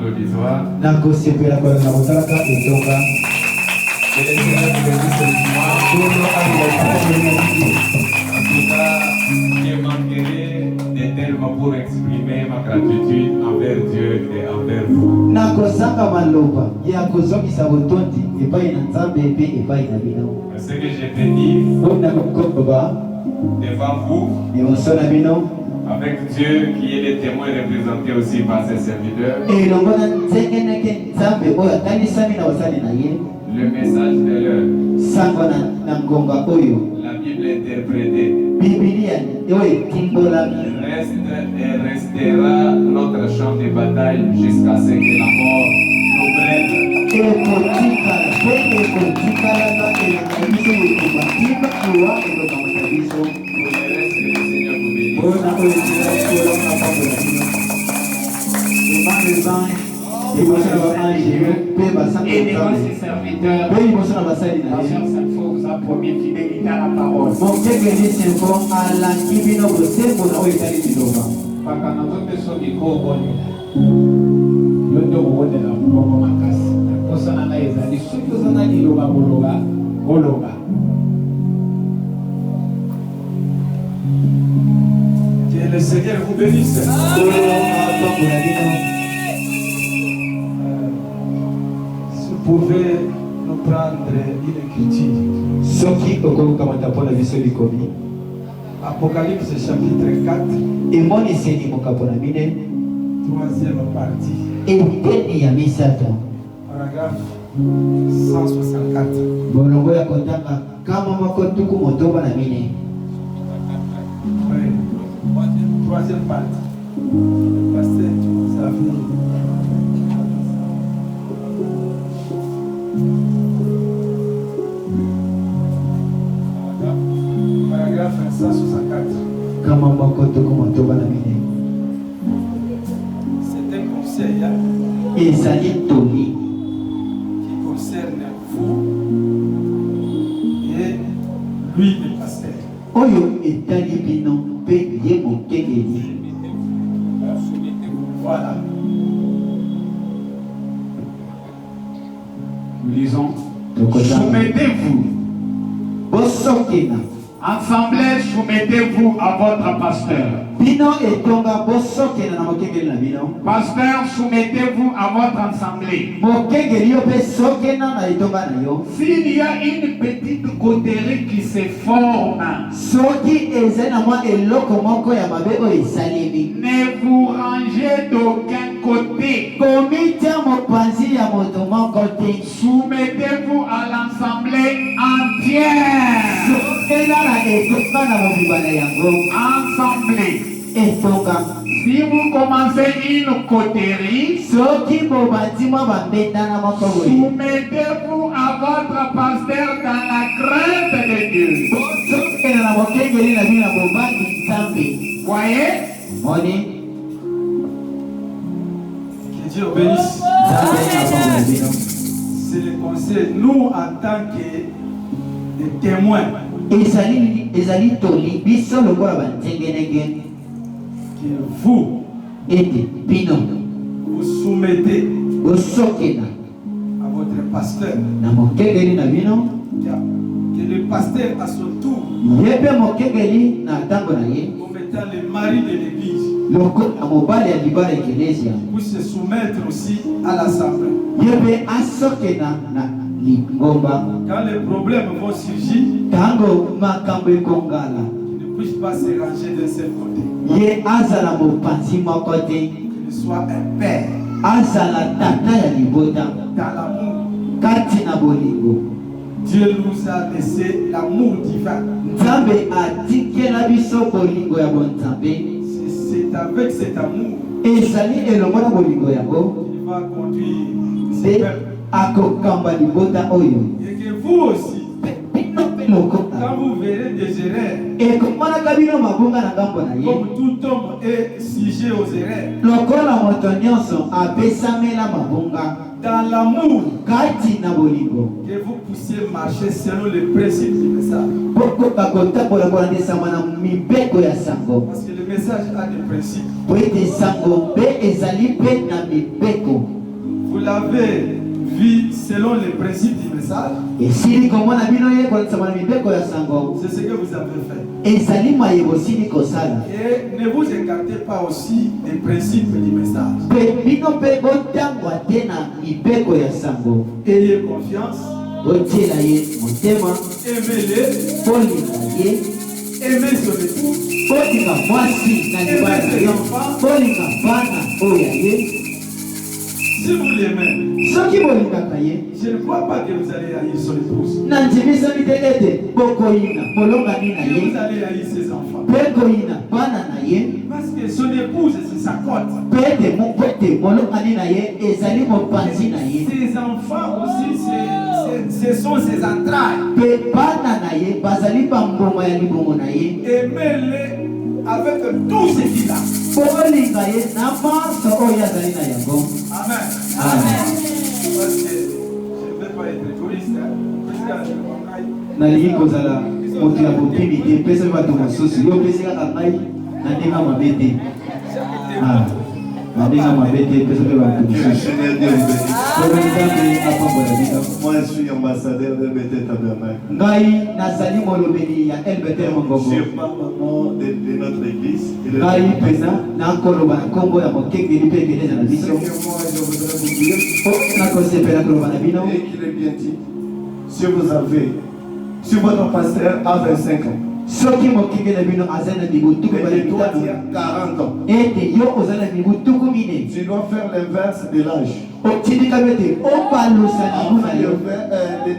l'auditoire. En tout cas, je manquerai des termes pour exprimer ma gratitude envers Dieu et envers vous. Ce que je peux dire devant vous, avec Dieu qui est le témoin représenté aussi par ses serviteurs, le message de l'heure, la Bible interprétée, reste et restera notre champ de bataille jusqu'à ce que la mort nous prenne. Pour le reste, que le Seigneur vous bénisse. Et devant ses serviteurs, la chère Sainte-Foy vous a promis fidélité à la parole. Que le Seigneur vous bénisse. Si vous pouvez nous prendre une écriture. Apocalypse chapitre 4. Troisième partie. Paragraphe 164. Troisième partie. Pasteur, ça vient. Paragraphe 164. C'est un conseil qui concerne vous et lui, le pasteur. Voilà. Nous lisons. Soumettez-vous. Assemblée, soumettez-vous à votre pasteur. Pasteur, soumettez-vous à votre assemblée. S'il y a une petite coterie qui se forme, ne vous rangez d'aucun côté. Soumettez-vous à l'assemblée entière. Assemblée. Si vous commencez une coterie, soumettez-vous à votre pasteur dans la crainte de Dieu. Voyez? Que Dieu bénisse. C'est le conseil. Nous, en tant que témoins, que vous vous soumettez à votre pasteur. Que le pasteur à son tour, comme étant le mari de l'église, puisse se soumettre aussi à l'assemblée. Quand les problèmes vont surgir, qu'ils ne puissent pas se ranger d'un seul côté. Qu'il soit un père dans l'amour. Dieu nous a laissé l'amour divin. C'est avec cet amour qu'il va conduire ce peuple. Et que vous aussi, quand vous verrez des erreurs, comme tout homme est sujet aux erreurs, dans l'amour, que vous puissiez marcher selon les principes du message. Parce que le message a des principes. Vous l'avez vu selon les principes du message. C'est ce que vous avez fait. Et ne vous écartez pas aussi des principes du message. Ayez confiance. Aimez-les. Aimez son épouse. Si vous l'aimez, je ne crois pas que vous allez haïr son épouse. Que vous allez haïr ses enfants. Parce que son épouse, c'est sa côte. Ses enfants aussi, ce sont ses entrailles. Aimez-les avec tout ce qu'il a. Amen. Amen. Parce que je ne vais pas être égoïste. Moi je suis ambassadeur de Bethel Tabernacle. Je parle maintenant de notre église. Et je voudrais vous dire et qu'il est bien dit, si votre pasteur a 25 ans, et toi tu as 40 ans, tu dois faire l'inverse de l'âge. Le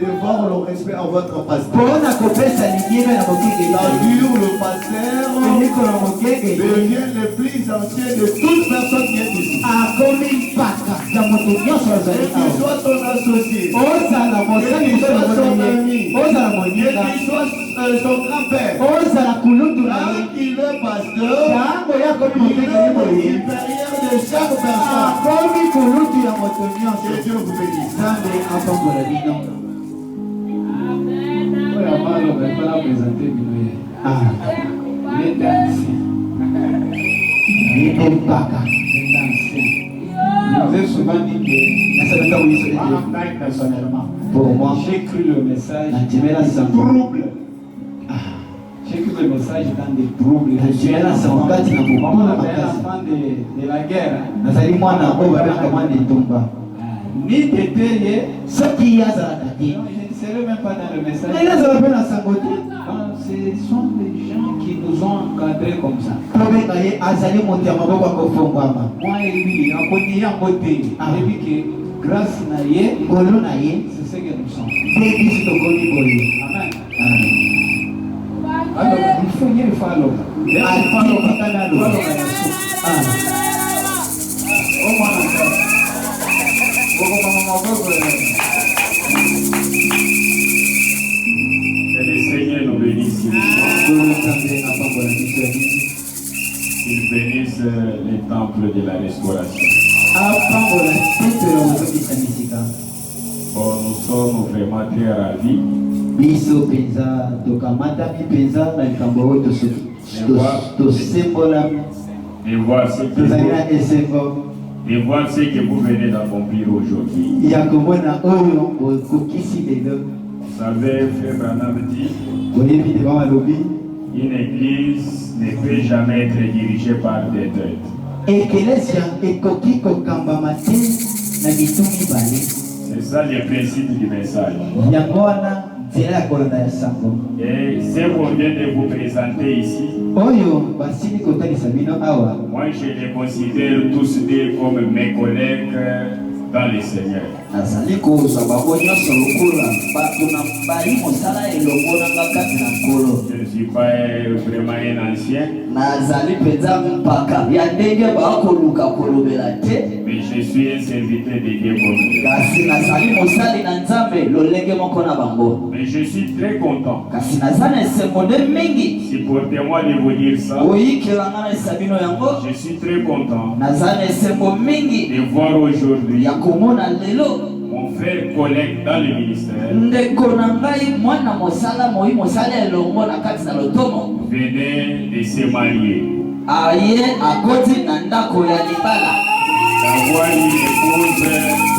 devoir, le respect à votre pasteur. C'est-à-dire le pasteur devient le plus ancien de toutes personnes qui est ici. Qu'il soit ton associé, qu'il soit son ami, qu'il soit son grand-père. Quand il est pasteur, il est le supérieur de chaque personne. Que Dieu vous bénisse. Je vous ai souvent dit que pour moi, j'ai cru le message trouble. J'ai cru le message dans des troubles. Je suis un enfant de la guerre. Ni d'été, ce qui y a, je ne serai même pas dans le message. Ce sont des gens qui nous ont encadrés comme ça. Moi, et lui, on connaît un côté. Et puis que grâce à Yé, c'est ce que nous sommes. Amen. Alors, il faut y aller follow. Que le Seigneur nous bénisse. Il bénisse les temples de la restauration. Bon, nous sommes vraiment très ravis de voir ce que vous venez d'accomplir aujourd'hui. Vous savez, Frère Branham dit, une église ne peut jamais être dirigée par des têtes. C'est ça le principe du message. Et ce qu'on vient de vous présenter ici, moi je les considère tous deux comme mes collègues dans le Seigneur. Je ne suis pas vraiment un ancien, mais je suis un serviteur de Dieu comme lui. Mais je suis très content. Supportez-moi de vous dire ça. Je suis très content de voir aujourd'hui mon frère collègue dans le ministère venait de se marier. aye akoti na ndako ya libala d'avoir une épouse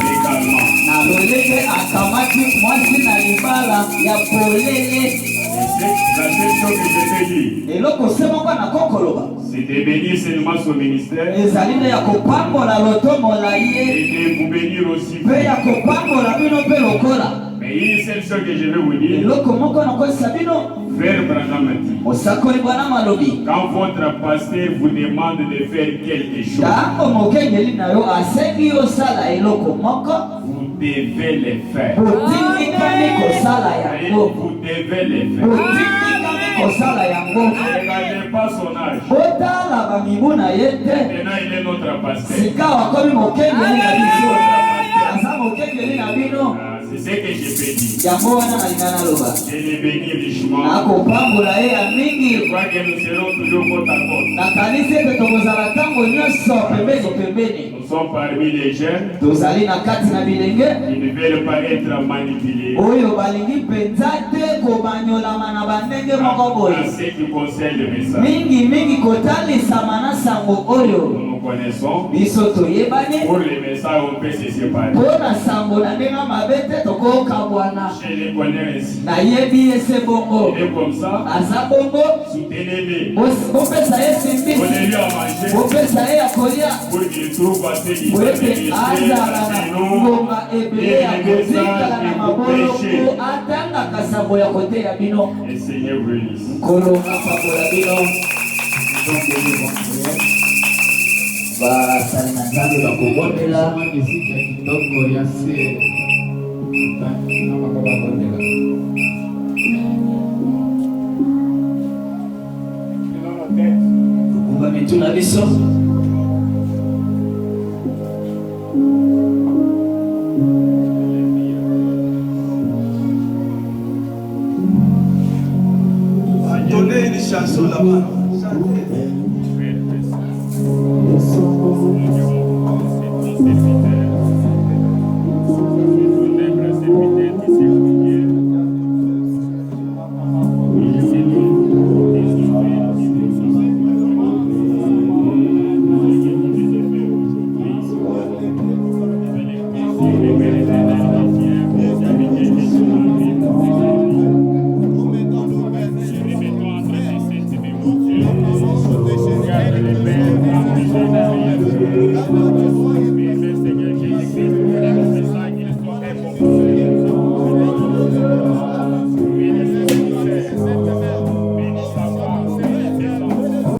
légalement. na lolenge akamati mwasi na libala ya polele. La seule chose que je peux dire, eloko semoko na kokoloba c'est de bénir seulement son ministère ezali nde ya kopambola lotomola ye et de vous bénir aussi. mpe ya kopambola bino mpe lokola. Mais une seule chose que je vais vous dire, eloko moko nakozisa bino Frère Branham a dit, mosakoli bwana malobi quand votre pasteur vous demande de faire quelque chose, ntango mokengeli na yo asengi osala eloko moko vous devez le faire. botingikani kosala Et yango vous devez le faire. botingikani kosala yango. Ne regardez pas son âge. botala bamibu na ye te Maintenant, il est notre pasteur. sika wakomi mokengeli na biso aza mokengeli na bino. C'est ce que je peux dire. yango wana nalinga naloba Je le bénis richement. nakopambola ye ya Je mingi crois que nous serons toujours côte à côte. nakanisi ete tokozala ntango nyonso pembeni pembeni. Nous sommes parmi les jeunes tozali na kati na bilenge qui ne veulent pas être manipulés. oyo balingi mpenza te kobanyolama na bandenge moko boye À ce qui concerne le message, mingi kotalisama na sango oyo nous nous connaissons. biso toyebani. Pour les messages, on peut se séparer. mpo na sango na ndenge mabe te tokokabwana. Je les connais ainsi. nayebi ye se bongo Il est comme ça. aza bongo. Soutenez-les. bopesa ye simbi Donnez-lui à manger bopesa ye ya kolia pour qu'il trouve assez po d'histoire de ete azala na ngonga ebele ya kotikala na maboloko atangaka sango ya koteya bino. Et Seigneur vous bénisse. nkolo apakola bino. basali na nzambe bakobondela tukumba mitu na biso. Donnez une chanson là-bas.